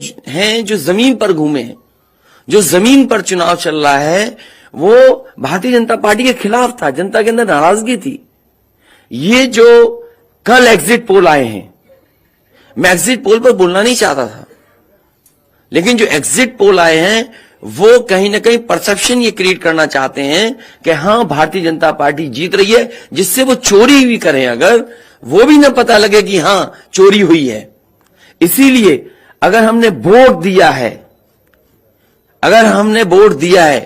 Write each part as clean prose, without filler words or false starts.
हैं जो जमीन पर घूमे हैं, जो जमीन पर चुनाव चल रहा है, वो भारतीय जनता पार्टी के खिलाफ था। जनता के अंदर नाराजगी थी। ये जो कल एग्जिट पोल आए हैं, मैं एग्जिट पोल पर बोलना नहीं चाहता था, लेकिन जो एग्जिट पोल आए हैं वो कहीं ना कहीं परसेप्शन ये क्रिएट करना चाहते हैं कि हां भारतीय जनता पार्टी जीत रही है, जिससे वो चोरी भी करें अगर, वो भी ना पता लगे कि हां चोरी हुई है। इसीलिए अगर हमने वोट दिया है,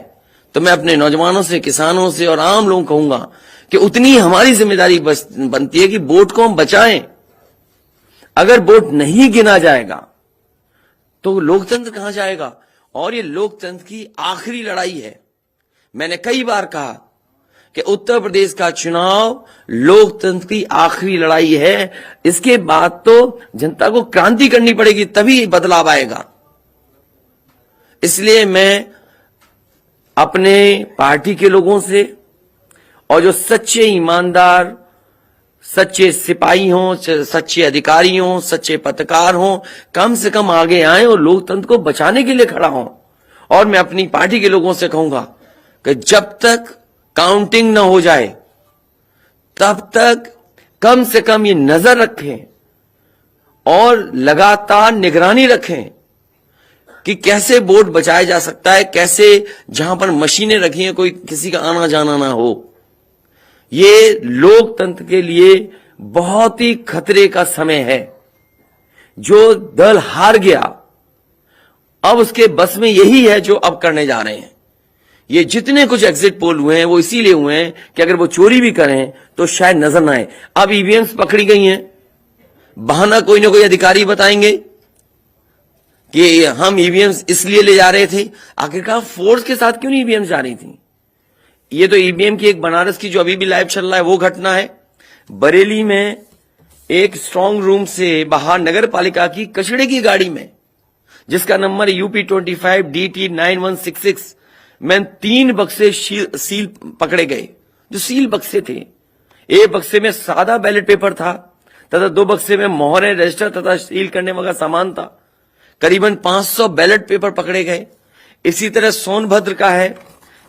तो मैं अपने नौजवानों से, किसानों से और आम लोगों को कहूंगा कि उतनी हमारी जिम्मेदारी बनती है कि वोट को हम बचाएं। अगर वोट नहीं गिना जाएगा तो लोकतंत्र कहां जाएगा? और ये लोकतंत्र की आखिरी लड़ाई है। मैंने कई बार कहा कि उत्तर प्रदेश का चुनाव लोकतंत्र की आखिरी लड़ाई है। इसके बाद तो जनता को क्रांति करनी पड़ेगी, तभी बदलाव आएगा। इसलिए मैं अपने पार्टी के लोगों से और जो सच्चे ईमानदार, सच्चे सिपाही हों, सच्चे अधिकारी हों, सच्चे पत्रकार हों, कम से कम आगे आए और लोकतंत्र को बचाने के लिए खड़ा हों। और मैं अपनी पार्टी के लोगों से कहूंगा कि जब तक काउंटिंग न हो जाए तब तक कम से कम ये नजर रखें और लगातार निगरानी रखें कि कैसे वोट बचाया जा सकता है, कैसे जहां पर मशीनें रखी हैं कोई किसी का आना जाना ना हो। ये लोकतंत्र के लिए बहुत ही खतरे का समय है। जो दल हार गया, अब उसके बस में यही है जो अब करने जा रहे हैं। ये जितने कुछ एग्जिट पोल हुए हैं वो इसीलिए हुए हैं कि अगर वो चोरी भी करें तो शायद नजर ना आए। अब ईवीएम्स पकड़ी गई हैं, बहाना कोई ना कोई अधिकारी बताएंगे कि हम ईवीएम्स इसलिए ले जा रहे थे। आखिरकार फोर्स के साथ क्यों नहीं ईवीएम्स जा रही थी? ये तो ईवीएम की एक बनारस की जो अभी भी लाइव चल रहा है वो घटना है। बरेली में एक स्ट्रांग रूम से बाहर नगर पालिका की कचड़े की गाड़ी में, जिसका नंबर UP25 DT 9166 में 3 बक्से सील पकड़े गए। जो सील बक्से थे, एक बक्से में सादा बैलेट पेपर था तथा 2 बक्से में मोहरें, रजिस्टर तथा सील करने वाला सामान था। करीबन 500 बैलेट पेपर पकड़े गए। इसी तरह सोनभद्र का है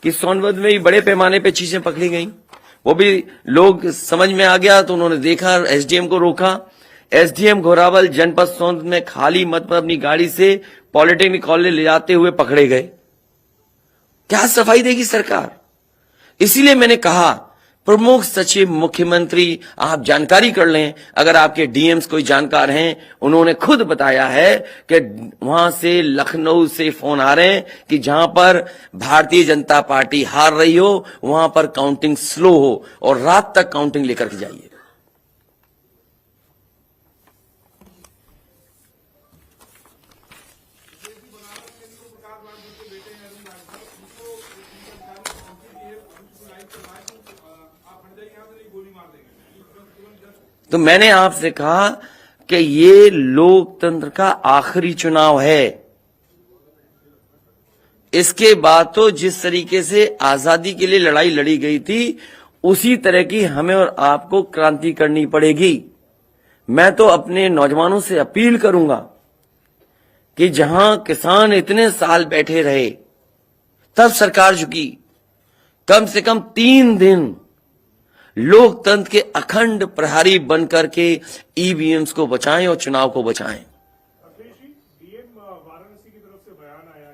कि सोनभद्र में भी बड़े पैमाने पे चीजें पकड़ी गई। वो भी लोग समझ में आ गया तो उन्होंने देखा, एसडीएम को रोका। एसडीएम घोरावल जनपद सोनभद्र में खाली मत पर अपनी गाड़ी से पॉलिटेक्निक कॉलेज ले जाते हुए पकड़े गए। क्या सफाई देगी सरकार? इसीलिए मैंने कहा प्रमुख सचिव मुख्यमंत्री आप जानकारी कर लें। अगर आपके डीएम्स कोई जानकार हैं, उन्होंने खुद बताया है कि वहां से, लखनऊ से फोन आ रहे हैं कि जहां पर भारतीय जनता पार्टी हार रही हो वहां पर काउंटिंग स्लो हो और रात तक काउंटिंग लेकर के जाइए। तो मैंने आपसे कहा कि ये लोकतंत्र का आखिरी चुनाव है। इसके बाद तो जिस तरीके से आजादी के लिए लड़ाई लड़ी गई थी, उसी तरह की हमें और आपको क्रांति करनी पड़ेगी। मैं तो अपने नौजवानों से अपील करूंगा कि जहां किसान इतने साल बैठे रहे, तब सरकार झुकी। कम से कम 3 दिन लोकतंत्र के अखंड प्रहरी बनकर के ईवीएम्स को बचाएं और चुनाव को बचाएं। वाराणसी की तरफ से बयान आया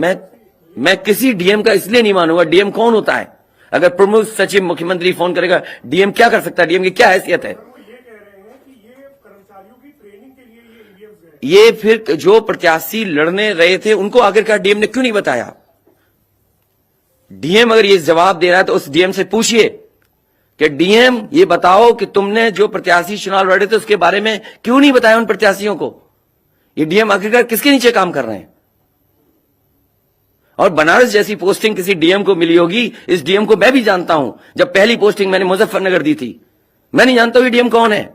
है। मैं किसी डीएम का इसलिए नहीं मानूंगा। डीएम कौन होता है? अगर प्रमुख सचिव मुख्यमंत्री फोन करेगा, डीएम क्या कर सकता है? डीएम की क्या हैसियत है? वो ये कह रहे हैं कि ये कर्मचारियों की ट्रेनिंग के लिए ये ईवीएम्स हैं। ये फिर जो प्रत्याशी लड़ने रहे थे उनको आखिरकार डीएम ने क्यों नहीं बताया? डीएम अगर ये जवाब दे रहा है तो उस डीएम से पूछिए कि डीएम ये बताओ कि तुमने जो प्रत्याशी चुनाव लड़े थे उसके बारे में क्यों नहीं बताया उन प्रत्याशियों को? ये डीएम आखिरकार किसके नीचे काम कर रहे हैं? और बनारस जैसी पोस्टिंग किसी डीएम को मिली होगी, इस डीएम को मैं भी जानता हूं। जब पहली पोस्टिंग मैंने मुजफ्फरनगर दी थी, मैं नहीं जानता हूं ये डीएम कौन है,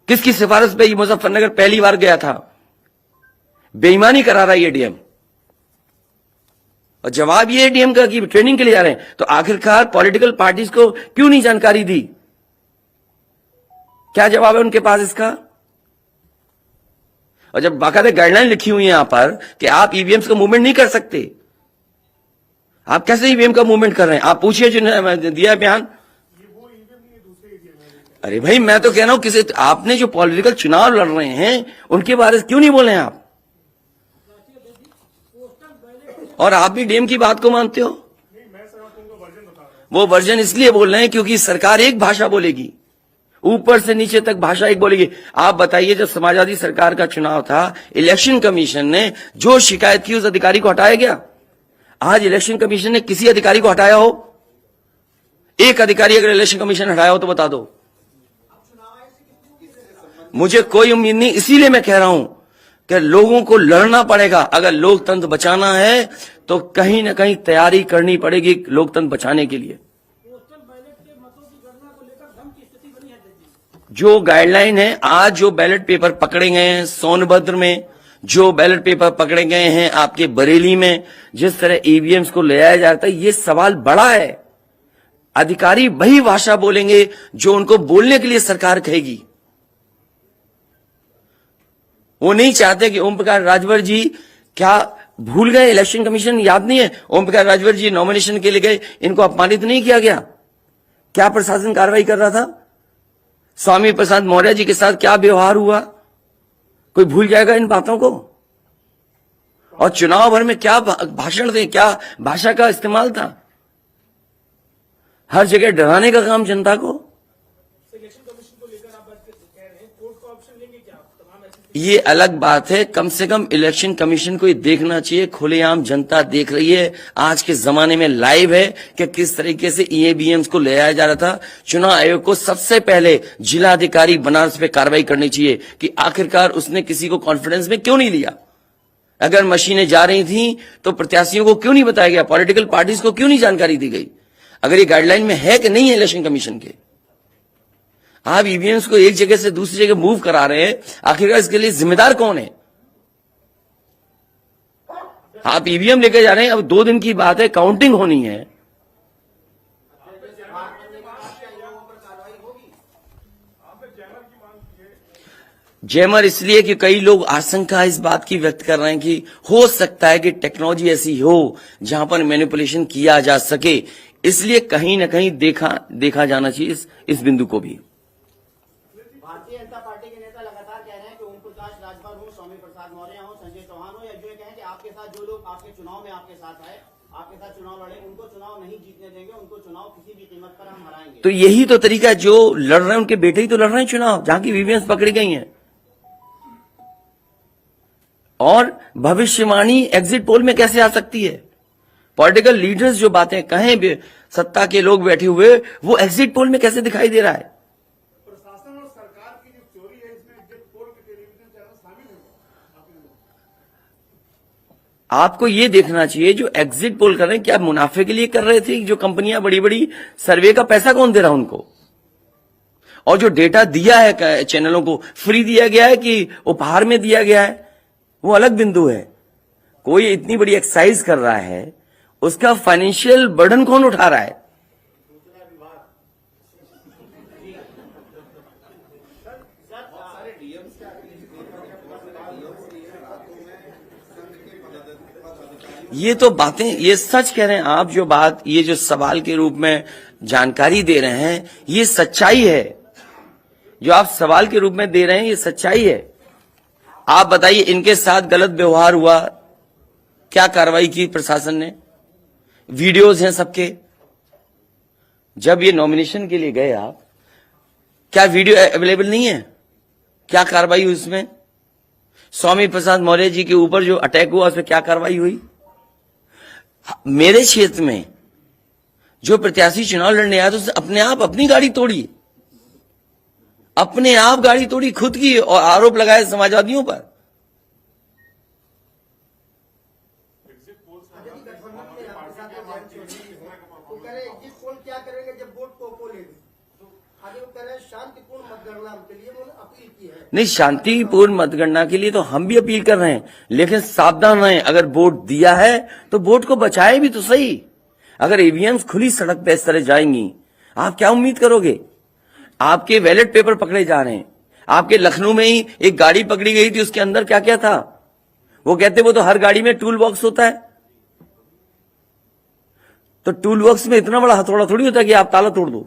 किसकी सिफारिश पे ये मुजफ्फरनगर पहली बार गया था। बेईमानी करा रहा है ये डीएम। और जवाब ये डीएम का कि ट्रेनिंग के लिए जा रहे हैं। तो आखिरकार पॉलिटिकल पार्टीज को क्यों नहीं जानकारी दी? क्या जवाब है उनके पास इसका? और जब बाकायदा गाइडलाइन लिखी हुई है यहां पर कि आप ईवीएम्स का मूवमेंट नहीं कर सकते, आप कैसे ईवीएम का मूवमेंट कर रहे हैं? आप पूछिए जिन्होंने दिया बयान। ये वो ईवीएम नहीं है, दूसरे ईवीएम है। अरे भाई मैं तो कह रहा हूं किसी आपने जो पॉलिटिकल चुनाव लड़ रहे हैं उनके बारे में क्यों नहीं बोले आप? और आप भी डीएम की बात को मानते हो? नहीं, मैं सर आपको उनका वर्जन बता रहा हूँ। वो वर्जन इसलिए बोल रहे हैं क्योंकि सरकार एक भाषा बोलेगी, ऊपर से नीचे तक भाषा एक बोलेगी। आप बताइए, जब समाजवादी सरकार का चुनाव था, इलेक्शन कमीशन ने जो शिकायत की उस अधिकारी को हटाया गया? आज इलेक्शन कमीशन ने किसी अधिकारी को हटाया हो? एक अधिकारी अगर इलेक्शन कमीशन हटाया हो तो बता दो। मुझे कोई उम्मीद नहीं, इसीलिए मैं कह रहा हूं कि लोगों को लड़ना पड़ेगा। अगर लोकतंत्र बचाना है तो कहीं ना कहीं तैयारी करनी पड़ेगी लोकतंत्र बचाने के लिए। जो गाइडलाइन है, आज जो बैलेट पेपर पकड़े गए हैं सोनभद्र में, जो बैलेट पेपर पकड़े गए हैं आपके बरेली में, जिस तरह ईवीएम्स को ले आया जाता है, ये सवाल बड़ा है। अधिकारी वही भाषा बोलेंगे जो उनको बोलने के लिए सरकार कहेगी। वो नहीं चाहते कि ओम प्रकाश राजभर जी क्या भूल गए? इलेक्शन कमीशन याद नहीं है? ओम प्रकाश राजभर जी नॉमिनेशन के लिए गए, इनको अपमानित नहीं किया गया? क्या प्रशासन कार्रवाई कर रहा था? स्वामी प्रसाद मौर्य जी के साथ क्या व्यवहार हुआ? कोई भूल जाएगा इन बातों को? और चुनाव भर में क्या भाषण थे, क्या भाषा का इस्तेमाल था? हर जगह डराने का काम जनता को। इलेक्शन कमीशन को लेकर आप बात कह रहे हैं, कोर्ट का ऑप्शन लेंगे क्या? तमाम ऐसी ये अलग बात है। कम से कम इलेक्शन कमीशन को ये देखना चाहिए, खुलेआम जनता देख रही है, आज के जमाने में लाइव है कि किस तरीके से ईवीएम्स को ले आया जा रहा था। चुनाव आयोग को सबसे पहले जिलाधिकारी बनारस पे कार्रवाई करनी चाहिए कि आखिरकार उसने किसी को कॉन्फिडेंस में क्यों नहीं लिया। अगर मशीनें जा रही थी तो प्रत्याशियों को क्यों नहीं बताया गया? पॉलिटिकल पार्टीज को क्यों नहीं जानकारी दी गई? अगर ये गाइडलाइन में है कि नहीं है इलेक्शन कमीशन के, आप ईवीएम्स को एक जगह से दूसरी जगह मूव करा रहे हैं, आखिरकार इसके लिए जिम्मेदार कौन है? आप ईवीएम लेकर जा रहे हैं, अब 2 दिन की बात है, काउंटिंग होनी है। जैमर इसलिए कि कई लोग आशंका इस बात की व्यक्त कर रहे हैं कि हो सकता है कि टेक्नोलॉजी ऐसी हो जहां पर मैनिपुलेशन किया जा सके, इसलिए कहीं ना कहीं देखा जाना चाहिए इस बिंदु को भी। भारतीय जनता पार्टी के नेता लगातार कह रहे हैं कि ओम प्रकाश राजभर हो, स्वामी प्रसाद मौर्य हो, संजय चौहान हो, या जो ये कहें कि आपके साथ जो लोग आपके चुनाव में आपके साथ आए, आपके साथ चुनाव लड़े, उनको चुनाव नहीं जीतने देंगे, उनको चुनाव किसी भी कीमत पर हम हराएंगे। तो यही तो तरीका है, जो लड़ रहे हैं उनके बेटे ही तो लड़ रहे हैं चुनाव, जहां की ईवीएम्स पकड़ी गई हैं। और भविष्यवाणी एग्जिट पोल में कैसे आ सकती है? पॉलिटिकल लीडर्स जो बातें कहें, सत्ता के लोग बैठे हुए, वो एग्जिट पोल में कैसे दिखाई दे रहा है? प्रशासन और सरकार की जो चोरी है, इसमें एग्जिट पोल के टेलीविजन चैनल शामिल होंगे। आपको ये देखना चाहिए जो एग्जिट पोल कर रहे हैं, क्या मुनाफे के लिए कर रहे थे? जो कंपनियां बड़ी बड़ी, सर्वे का पैसा कौन दे रहा है उनको? और जो डेटा दिया है चैनलों को, फ्री दिया गया है कि उपहार में दिया गया है, वो अलग बिंदु है। कोई इतनी बड़ी एक्सरसाइज कर रहा है, उसका फाइनेंशियल बर्डन कौन उठा रहा है? ये तो बातें, ये सच कह रहे हैं आप। जो बात, ये जो सवाल के रूप में जानकारी दे रहे हैं, ये सच्चाई है। जो आप सवाल के रूप में दे रहे हैं, ये सच्चाई है। आप बताइए, इनके साथ गलत व्यवहार हुआ, क्या कार्रवाई की प्रशासन ने? वीडियोज हैं सबके। जब ये नॉमिनेशन के लिए गए आप, क्या वीडियो अवेलेबल नहीं है? क्या कार्रवाई हुई उसमें? स्वामी प्रसाद मौर्य जी के ऊपर जो अटैक हुआ, उसमें क्या कार्रवाई हुई? मेरे क्षेत्र में जो प्रत्याशी चुनाव लड़ने आया, तो उसने अपने आप अपनी गाड़ी तोड़ी, अपने आप गाड़ी तोड़ी खुद की, और आरोप लगाए समाजवादियों पर। क्या करेंगे जब वोट को लेंगे? आगे वो कह रहे हैं शांतिपूर्ण मतगणना के लिए उन्होंने अपील की है। नहीं, शांतिपूर्ण मतगणना के लिए तो हम भी अपील कर रहे हैं, लेकिन सावधान रहें। अगर वोट दिया है तो वोट को बचाए भी तो सही। अगर ईवीएम्स खुली सड़क पे इस तरह जाएंगी, आप क्या उम्मीद करोगे? आपके बैलेट पेपर पकड़े जा रहे हैं, आपके लखनऊ में ही एक गाड़ी पकड़ी गई थी, उसके अंदर क्या क्या था? वो कहते वो तो हर गाड़ी में टूल बॉक्स होता है। तो टूल बॉक्स में इतना बड़ा हथौड़ा थोड़ी होता है कि आप ताला तोड़ दो।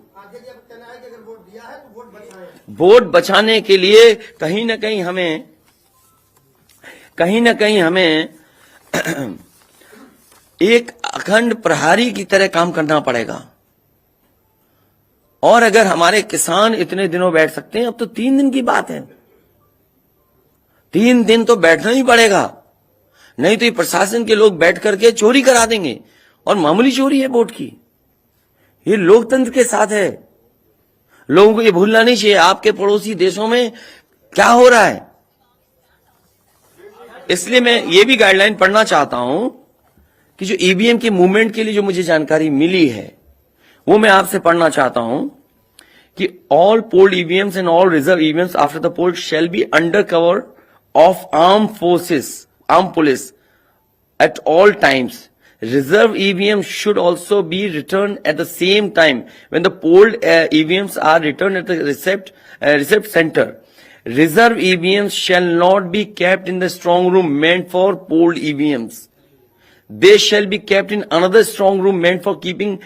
वोट बचाने के लिए कहीं ना कहीं हमें एक अखंड प्रहरी की तरह काम करना पड़ेगा। और अगर हमारे किसान इतने दिनों बैठ सकते हैं, अब तो 3 दिन की बात है, 3 दिन तो बैठना ही पड़ेगा, नहीं तो ये प्रशासन के लोग बैठ करके चोरी करा देंगे। और मामूली चोरी है वोट की, ये लोकतंत्र के साथ है। लोगों को ये भूलना नहीं चाहिए आपके पड़ोसी देशों में क्या हो रहा है। इसलिए मैं ये भी गाइडलाइन पढ़ना चाहता हूं कि जो ईवीएम के मूवमेंट के लिए जो मुझे जानकारी मिली है वो मैं आपसे पढ़ना चाहता हूं कि all polled EVMs and all reserve EVMs after the poll shall be under cover of arm police at all times. Reserve EVMs should also be returned at the same time when the polled EVMs are returned at the receipt center. Reserve EVMs shall not be kept in the strong room meant for polled EVMs. They shall be kept in another strong room meant for keeping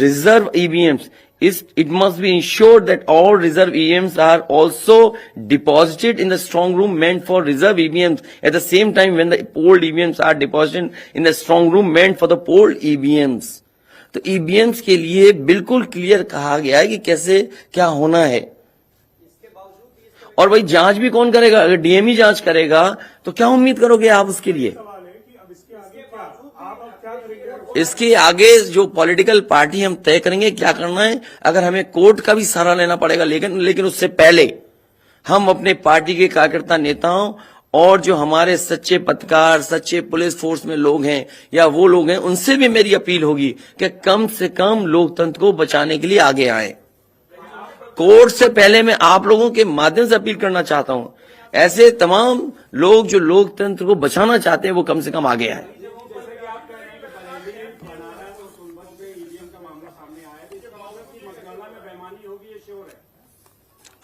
reserve EVMs. It must be ensured that all reserve EVMs are also deposited in the strong room meant for reserve EVMs at the same time when the polled EVMs are deposited in the strong room meant for the polled EVMs. तो EVMs के लिए बिल्कुल clear कहा गया है कि कैसे क्या होना है। और भाई जांच भी कौन करेगा? अगर डीएम ही जांच करेगा तो क्या उम्मीद करोगे आप उसके लिए? इसके आगे जो पॉलिटिकल पार्टी हम तय करेंगे क्या करना है। अगर हमें कोर्ट का भी सहारा लेना पड़ेगा, लेकिन उससे पहले हम अपने पार्टी के कार्यकर्ता नेताओं और जो हमारे सच्चे पत्रकार, सच्चे पुलिस फोर्स में लोग हैं या वो लोग हैं, उनसे भी मेरी अपील होगी कि कम से कम लोकतंत्र को बचाने के लिए आगे आए। कोर्ट से पहले मैं आप लोगों के माध्यम से अपील करना चाहता हूं, ऐसे तमाम लोग जो लोकतंत्र को बचाना चाहते हैं वो कम से कम आगे आए।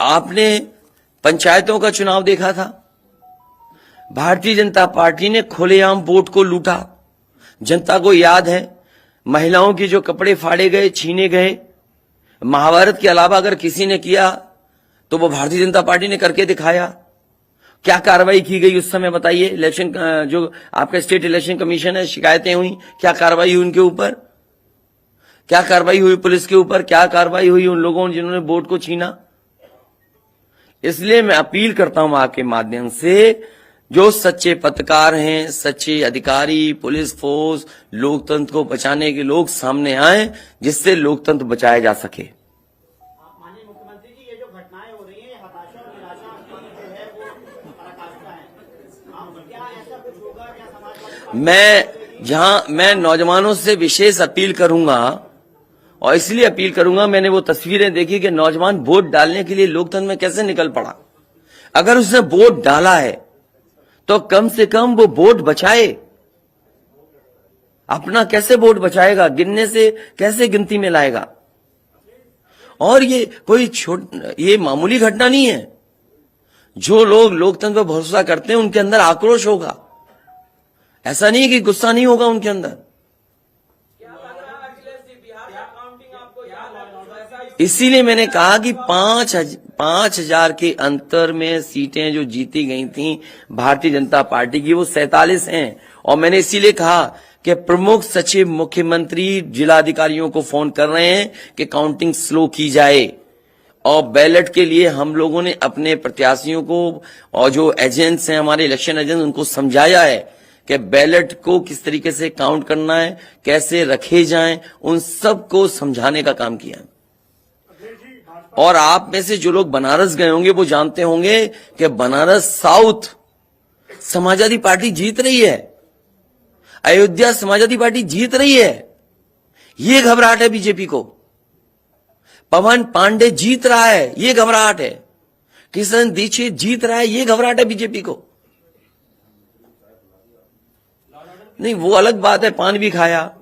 आपने पंचायतों का चुनाव देखा था, भारतीय जनता पार्टी ने खुलेआम वोट को लूटा। जनता को याद है महिलाओं के जो कपड़े फाड़े गए, छीने गए, महाभारत के अलावा अगर किसी ने किया तो वो भारतीय जनता पार्टी ने करके दिखाया। क्या कार्रवाई की गई उस समय बताइए? इलेक्शन जो आपका स्टेट इलेक्शन कमीशन है, शिकायतें हुई, क्या कार्रवाई हुई उनके ऊपर? क्या कार्रवाई हुई पुलिस के ऊपर? क्या कार्रवाई हुई उन लोगों जिन्होंने वोट को छीना? इसलिए मैं अपील करता हूं आपके माध्यम से, जो सच्चे पत्रकार हैं, सच्चे अधिकारी, पुलिस फोर्स, लोकतंत्र को बचाने के लोग सामने आए, जिससे लोकतंत्र बचाया जा सके। माननीय मुख्यमंत्री जी, ये जो घटनाएं हो रही हैं, हताशा और निराशा जो है वो पराकाष्ठा है। क्या ऐसा कुछ होगा? क्या समाजवादी मैं नौजवानों से विशेष अपील करूंगा, और इसलिए अपील करूंगा, मैंने वो तस्वीरें देखी कि नौजवान वोट डालने के लिए लोकतंत्र में कैसे निकल पड़ा। अगर उसने वोट डाला है तो कम से कम वो वोट बचाए। अपना कैसे वोट बचाएगा? गिनने से कैसे गिनती में लाएगा? और ये कोई ये मामूली घटना नहीं है। जो लोग लोकतंत्र पर भरोसा करते हैं उनके अंदर आक्रोश होगा, ऐसा नहीं है कि गुस्सा नहीं होगा उनके अंदर। इसीलिए मैंने कहा कि 5,000 के अंतर में सीटें जो जीती गई थी भारतीय जनता पार्टी की, वो 47 हैं। और मैंने इसीलिए कहा कि प्रमुख सचिव, मुख्यमंत्री, जिलाधिकारियों को फोन कर रहे हैं कि काउंटिंग स्लो की जाए। और बैलेट के लिए हम लोगों ने अपने प्रत्याशियों को और जो एजेंट्स हैं, हमारे इलेक्शन एजेंट्स, उनको समझाया है कि बैलेट को किस तरीके से काउंट करना है, कैसे रखे जाएं, उन सबको समझाने का काम किया है। और आप में से जो लोग बनारस गए होंगे वो जानते होंगे कि बनारस साउथ समाजवादी पार्टी जीत रही है, अयोध्या समाजवादी पार्टी जीत रही है। ये घबराहट है बीजेपी को। पवन पांडे जीत रहा है, ये घबराहट है। किशन दीक्षित जीत रहा है, ये घबराहट है बीजेपी को। नहीं, वो अलग बात है, पान भी खाया।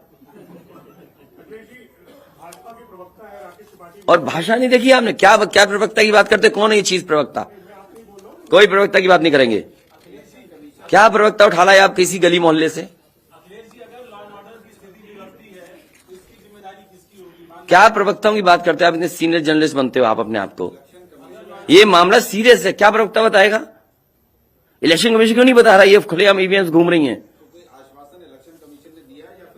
और भाषा नहीं देखी आपने? क्या प्रवक्ता की बात करते? कौन है ये चीज प्रवक्ता? कोई प्रवक्ता की बात नहीं करेंगे। क्या प्रवक्ता उठा लाए आप किसी गली मोहल्ले से? क्या प्रवक्ताओं की बात करते हैं आप? इतने सीनियर जर्नलिस्ट बनते हो आप अपने आप को। ये मामला सीरियस है, क्या प्रवक्ता बताएगा? इलेक्शन कमीशन क्यों नहीं बता रहा? ये खुलेआम ईवीएम घूम रही हैं।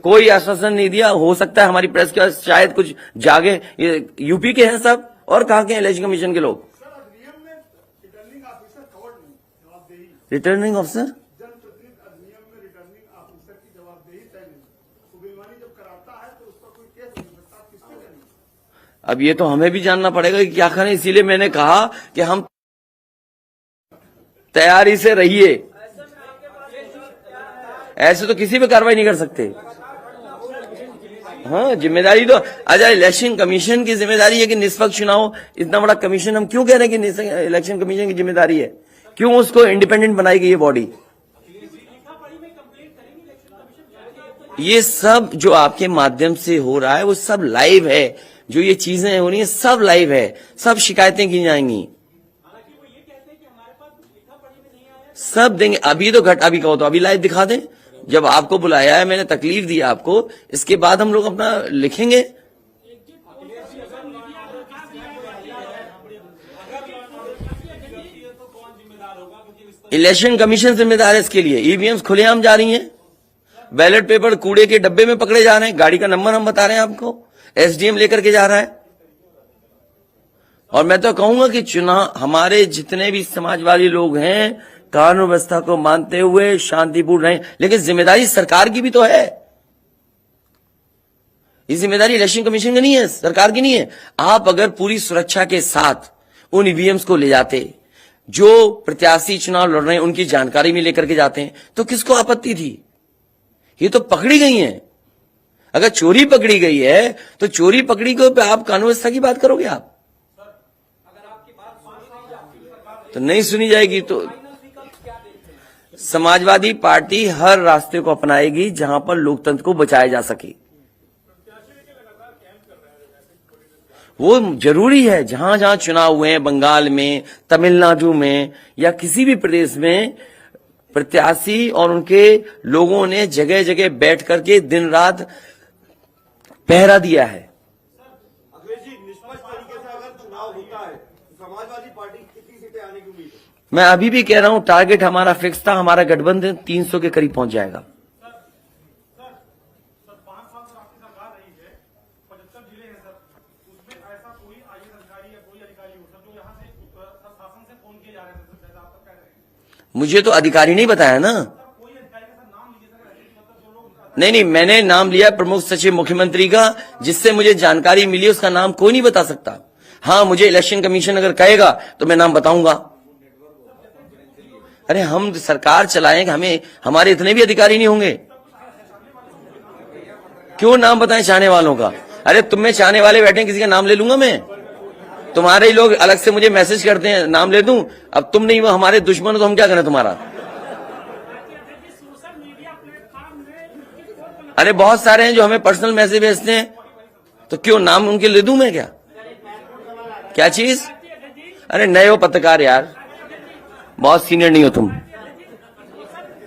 कोई आश्वासन नहीं दिया। हो सकता है हमारी प्रेस के शायद कुछ जागे। ये यूपी के हैं सब, और कहां के हैं इलेक्शन कमीशन के लोग? सर अधिनियम में रिटर्निंग ऑफिसर कवर्ड नहीं, जवाबदेही। रिटर्निंग ऑफिसर जनप्रतिनिधि अधिनियम में रिटर्निंग ऑफिसर की जवाबदेही तय नहीं। तो बेईमानी जब कराता है तो उस पर कोई केस नहीं सकता, किसके देंगे? अब ये तो हमें भी जानना पड़ेगा कि क्या करें। इसीलिए मैंने कहा कि हम तैयारी से रहिए। ऐसे तो किसी पे कार्रवाई नहीं कर सकते। हाँ, जिम्मेदारी तो अच्छा इलेक्शन कमीशन की जिम्मेदारी है कि निष्पक्ष चुनाव। इतना बड़ा कमीशन हम क्यों कह रहे हैं कि इलेक्शन कमीशन की जिम्मेदारी है? क्यों उसको इंडिपेंडेंट बनाई गई ये बॉडी? ये सब जो आपके माध्यम से हो रहा है वो सब लाइव है। जो ये चीजें हो रही है सब लाइव है, सब शिकायतें की जाएंगी, सब देंगे। अभी तो अभी कहो तो अभी लाइव दिखा दें। जब आपको बुलाया है, मैंने तकलीफ दी आपको, इसके बाद हम लोग अपना लिखेंगे। इलेक्शन कमीशन जिम्मेदार है इसके लिए। ईवीएम्स खुलेआम जा रही हैं, बैलेट पेपर कूड़े के डब्बे में पकड़े जा रहे हैं, गाड़ी का नंबर हम बता रहे हैं आपको, एसडीएम लेकर के जा रहा है। और मैं तो कहूंगा कि चुनाव हमारे जितने भी समाजवादी लोग हैं कानून व्यवस्था को मानते हुए शांतिपूर्ण रहें, लेकिन जिम्मेदारी सरकार की भी तो है। ये जिम्मेदारी इलेक्शन कमीशन की नहीं है, सरकार की नहीं है। आप अगर पूरी सुरक्षा के साथ उन ईवीएम्स को ले जाते, जो प्रत्याशी चुनाव लड़ रहे हैं उनकी जानकारी में लेकर के जाते हैं, तो किसको आपत्ति थी? ये तो पकड़ी गई हैं। अगर चोरी पकड़ी गई है तो चोरी पकड़ी को आप कानून व्यवस्था की बात करोगे आप? तो नहीं सुनी जाएगी। तो समाजवादी पार्टी हर रास्ते को अपनाएगी जहां पर लोकतंत्र को बचाया जा सके। वो जरूरी है। जहां जहां चुनाव हुए हैं, बंगाल में, तमिलनाडु में या किसी भी प्रदेश में, प्रत्याशी और उनके लोगों ने जगह जगह बैठ करके दिन रात पहरा दिया है। अखिलेश जी, निष्पक्ष तरीके से अगर चुनाव होता है तो समाजवादी पार्टी कितनी सीटें आने की उम्मीद है? मैं अभी भी कह रहा हूं टारगेट हमारा फिक्स था। हमारा गठबंधन 300 के करीब पहुंच जाएगा। सर 5 साल से आपकी सरकार रही है, 75 जिले हैं सर, उसमें ऐसा कोई आईएएस अधिकारी या कोई अधिकारी हो सर जो यहाँ से शासन से फोन किए जा रहे थे सर, जैसा आप कह रहे हैं? मुझे तो अधिकारी नहीं बताया ना। कोई अधिकारी का सर नाम लीजिए सर, मतलब जो लोग। नहीं, मैंने नाम लिया प्रमुख सचिव मुख्यमंत्री का, जिससे मुझे जानकारी मिली। उसका नाम कोई नहीं बता सकता। हाँ, मुझे इलेक्शन कमीशन अगर कहेगा तो मैं नाम बताऊंगा। अरे हम सरकार चलाएंगे, हमें हमारे इतने भी अधिकारी नहीं होंगे? क्यों नाम बताएं चाहने वालों का? अरे तुम में चाहने वाले बैठे हैं, किसी का नाम ले लूंगा मैं? तुम्हारे ही लोग अलग से मुझे मैसेज करते हैं, नाम ले दूं? अब तुम नहीं, वो हमारे दुश्मन हो तो हम क्या करें तुम्हारा? अरे बहुत सारे हैं जो हमें पर्सनल मैसेज भेजते हैं, तो क्यों नाम उनके ले दूं मैं? क्या चीज? अरे नए हो पत्रकार यार, बहुत सीनियर नहीं हो तुम।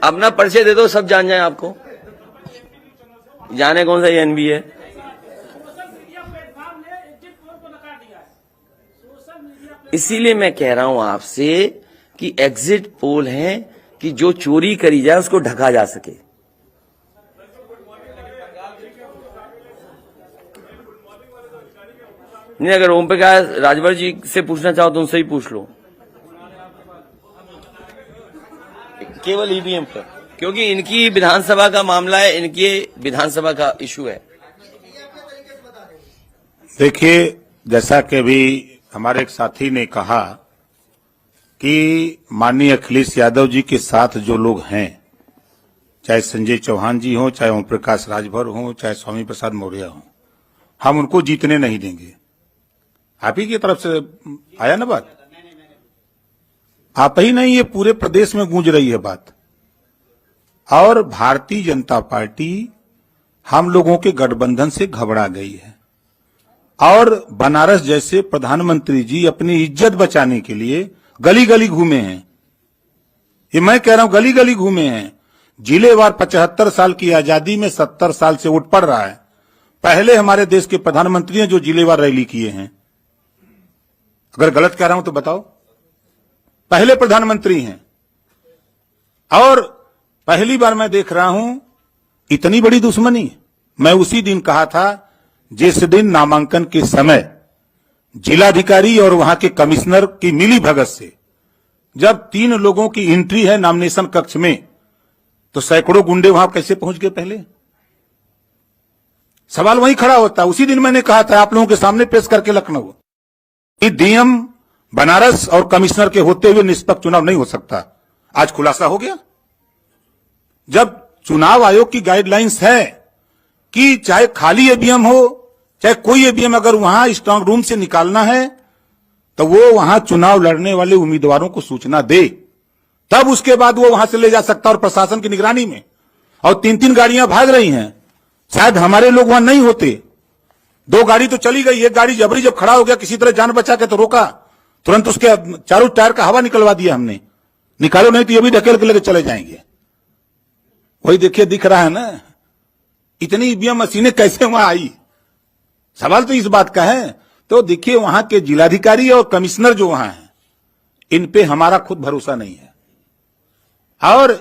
अपना परिचय दे दो, सब जान जाए आपको। जाने कौन सा एनबी है। इसीलिए मैं कह रहा हूं आपसे कि एग्जिट पोल है कि जो चोरी करी जाए उसको ढका जा सके। नहीं, अगर ओम प्रकाश राजभर जी से पूछना चाहो तो उनसे ही पूछ लो, केवल ईवीएम पर, क्योंकि इनकी विधानसभा का मामला है, इनकी विधानसभा का इशू है। देखिए, जैसा कि अभी हमारे एक साथी ने कहा कि माननीय अखिलेश यादव जी के साथ जो लोग हैं, चाहे संजय चौहान जी हों, चाहे ओम प्रकाश राजभर हों, चाहे स्वामी प्रसाद मौर्य हों, हम उनको जीतने नहीं देंगे। आप ही की तरफ से आया ना बात? आप ही नहीं, ये पूरे प्रदेश में गूंज रही है बात। और भारतीय जनता पार्टी हम लोगों के गठबंधन से घबरा गई है। और बनारस जैसे प्रधानमंत्री जी अपनी इज्जत बचाने के लिए गली गली घूमे हैं ये मैं कह रहा हूं, गली गली घूमे हैं, जिलेवार 75 साल की आजादी में 70 साल से वोट पड़ रहा है। पहले हमारे देश के प्रधानमंत्री हैं जो जिलेवार रैली किए हैं। अगर गलत कह रहा हूं तो बताओ, पहले प्रधानमंत्री हैं। और पहली बार मैं देख रहा हूं इतनी बड़ी दुश्मनी। मैं उसी दिन कहा था जिस दिन नामांकन के समय जिलाधिकारी और वहां के कमिश्नर की मिली भगत से जब 3 लोगों की एंट्री है नॉमिनेशन कक्ष में, तो सैकड़ों गुंडे वहां कैसे पहुंच गए? पहले सवाल वहीं खड़ा होता है। उसी दिन मैंने कहा था आप लोगों के सामने पेश करके लखनऊ कि डीएम बनारस और कमिश्नर के होते हुए निष्पक्ष चुनाव नहीं हो सकता। आज खुलासा हो गया। जब चुनाव आयोग की गाइडलाइंस है कि चाहे खाली ईवीएम हो चाहे कोई ईवीएम, अगर वहां स्ट्रांग रूम से निकालना है तो वो वहां चुनाव लड़ने वाले उम्मीदवारों को सूचना दे, तब उसके बाद वो वहां से ले जा सकता और प्रशासन की निगरानी में। और 3-3 गाड़ियां भाग रही हैं, शायद हमारे लोग वहां नहीं होते। 2 गाड़ी तो चली गई, एक गाड़ी जबरी जब खड़ा हो गया किसी तरह जान बचा के तो रोका, तुरंत उसके चारों टायर का हवा निकलवा दिया हमने। निकालो नहीं तो ये भी ढकेल के लेके चले जाएंगे। वही देखिए, दिख रहा है ना इतनी ईवीएम मशीनें कैसे वहां आई। सवाल तो इस बात का है। तो देखिए, वहां के जिलाधिकारी और कमिश्नर जो वहां हैं, इन पे हमारा खुद भरोसा नहीं है। और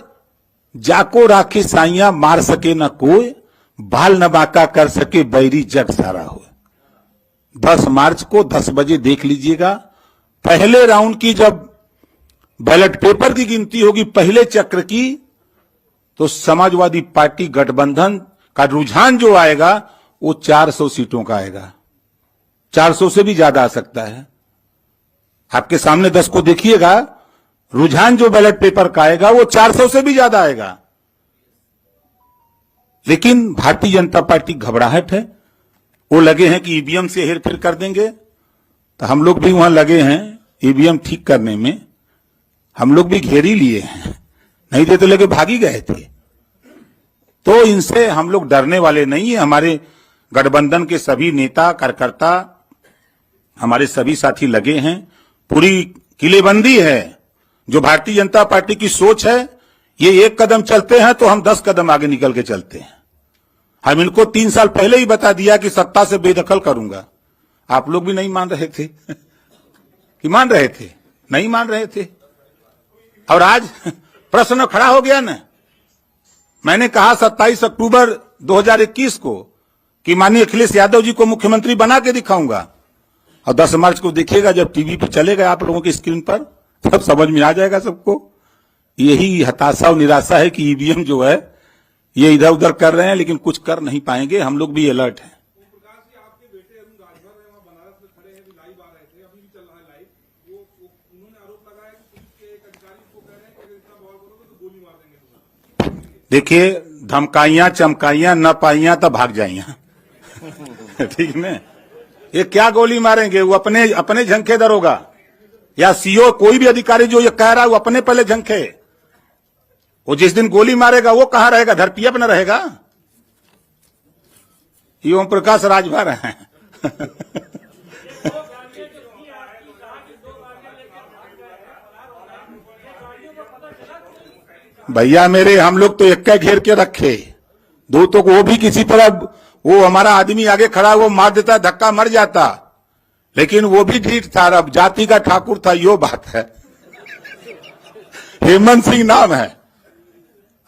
जाको राखी साइया मार सके न कोई, बाल न बांका कर सके बैरी जग सारा हो। 10 मार्च को 10 बजे देख लीजिएगा, पहले राउंड की जब बैलेट पेपर की गिनती होगी पहले चक्र की, तो समाजवादी पार्टी गठबंधन का रुझान जो आएगा वो 400 सीटों का आएगा। 400 से भी ज्यादा आ सकता है। आपके सामने 10 को देखिएगा, रुझान जो बैलेट पेपर का आएगा वो 400 से भी ज्यादा आएगा। लेकिन भारतीय जनता पार्टी घबराहट है। वो लगे हैं कि ईवीएम से हेरफेर कर देंगे, तो हम लोग भी वहां लगे हैं ईवीएम ठीक करने में। हम लोग भी घेर ही लिए हैं, नहीं देते लेके भागी गए थे। तो इनसे हम लोग डरने वाले नहीं है। हमारे गठबंधन के सभी नेता कार्यकर्ता, हमारे सभी साथी लगे हैं। पूरी किलेबंदी है। जो भारतीय जनता पार्टी की सोच है, ये 1 कदम चलते हैं तो हम 10 कदम आगे निकल के चलते हैं। हम इनको 3 साल पहले ही बता दिया कि सत्ता से बेदखल करूंगा। आप लोग भी नहीं मान रहे थे कि मान रहे थे? नहीं मान रहे थे। और आज प्रश्न खड़ा हो गया ना। मैंने कहा 27 अक्टूबर 2021 को कि माननीय अखिलेश यादव जी को मुख्यमंत्री बना के दिखाऊंगा। और 10 मार्च को देखिएगा जब टीवी पे चलेगा आप लोगों की स्क्रीन पर, तब समझ में आ जाएगा सबको। यही हताशा और निराशा है कि ईवीएम जो है ये इधर उधर कर रहे हैं, लेकिन कुछ कर नहीं पाएंगे। हम लोग भी अलर्ट हैं। प्रकाश जी, आपके बेटे अरुण राजभर है, वहाँ बनारस में खड़े हैं, भी लाइव आ रहे थे, अभी भी चल रहा है लाइव। वो उन्होंने आरोप लगाया कि पुलिस के एक अधिकारी को कह रहे हैं कि अगर इतना बवाल करोगे तो गोली मार देंगे तुम्हें। देखिए, धमकाइयां चमकाइयां न पाइयां तब भाग जाइया ठीक है। ये क्या गोली मारेंगे? वो अपने झंखे दरोगा या सीओ, कोई भी अधिकारी जो ये कह रहा है वो अपने पहले झंखे। वो जिस दिन गोली मारेगा वो कहां रहेगा? धरतीया पे न रहेगा। ये ओम प्रकाश राजभर हैं भैया मेरे, हम लोग तो एक घेर के रखे, 2 तो वो भी किसी तरह, वो हमारा आदमी आगे खड़ा वो मार देता, धक्का मर जाता, लेकिन वो भी ढीठ था। अब जाति का ठाकुर था, यो बात है। हेमंत सिंह नाम है।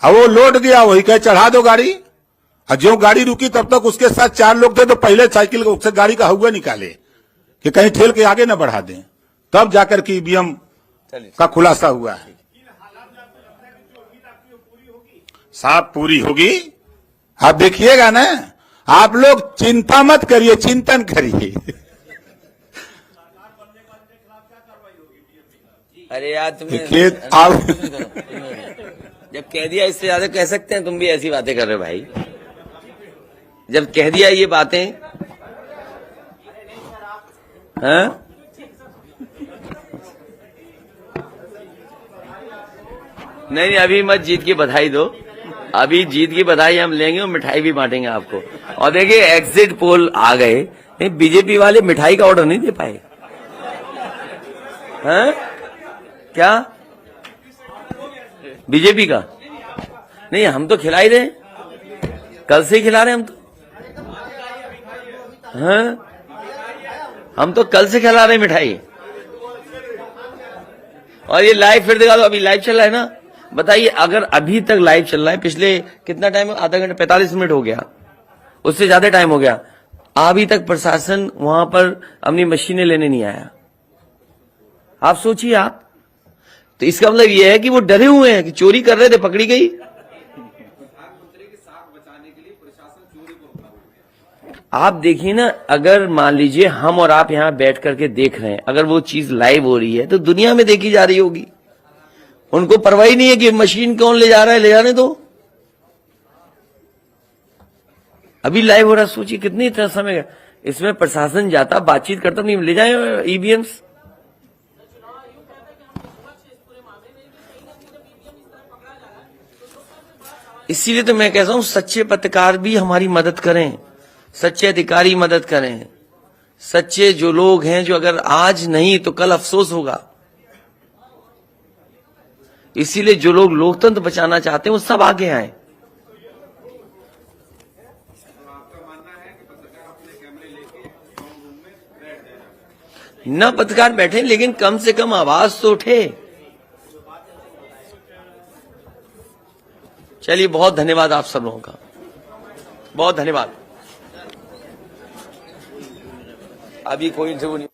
अब वो लौट गया, वही कहे चढ़ा दो गाड़ी। और जो गाड़ी रुकी तब तक उसके साथ 4 लोग थे, तो पहले साइकिल से गाड़ी का हुआ निकाले कि कहीं ठेल के आगे न बढ़ा दें। तब जाकर के ईवीएम का खुलासा हुआ है। साफ पूरी होगी, आप देखिएगा ना। आप लोग चिंता मत करिए, चिंतन करिए। अरे यार तुमने देखिए आप जब कह दिया, इससे ज्यादा कह सकते हैं? तुम भी ऐसी बातें कर रहे हो भाई। जब कह दिया ये बातें, हाँ? नहीं, अभी मत जीत की बधाई दो। अभी जीत की बधाई हम लेंगे और मिठाई भी बांटेंगे आपको। और देखिए, एग्जिट पोल आ गए, बीजेपी वाले मिठाई का ऑर्डर नहीं दे पाए। हैं? क्या बीजेपी का नहीं, हम तो खिला ही रहे हैं, कल से ही खिला रहे हैं हम तो। हाँ, हम तो कल से खिला रहे हैं मिठाई। और ये लाइव फिर दिखा दो, अभी लाइव चल रहा है ना। बताइए, अगर अभी तक लाइव चल रहा है, पिछले कितना टाइम, आधा घंटा 45 मिनट हो गया, उससे ज्यादा टाइम हो गया, अभी तक प्रशासन वहां पर अपनी मशीनें लेने नहीं आया। आप सोचिए आप, तो इसका मतलब यह है कि वो डरे हुए हैं कि चोरी कर रहे थे, पकड़ी गई। आप देखिए ना, अगर मान लीजिए हम और आप यहां बैठ करके देख रहे हैं, अगर वो चीज लाइव हो रही है तो दुनिया में देखी जा रही होगी। उनको परवाह ही नहीं है कि मशीन कौन ले जा रहा है, ले जाने दो। अभी लाइव हो रहा, सोचिए कितनी इतना समय, इसमें प्रशासन जाता, बातचीत करता, नहीं ले जाए ईवीएम्स। इसीलिए तो मैं कहता हूं, सच्चे पत्रकार भी हमारी मदद करें, सच्चे अधिकारी मदद करें, सच्चे जो लोग हैं, जो अगर आज नहीं तो कल अफसोस होगा। इसीलिए जो लोग लोकतंत्र बचाना चाहते हैं वो सब आगे आए। न पत्रकार बैठे, लेकिन कम से कम आवाज तो उठे। चलिए, बहुत धन्यवाद आप सब लोगों का, बहुत धन्यवाद। अभी कोई इंटरव्यू नहीं।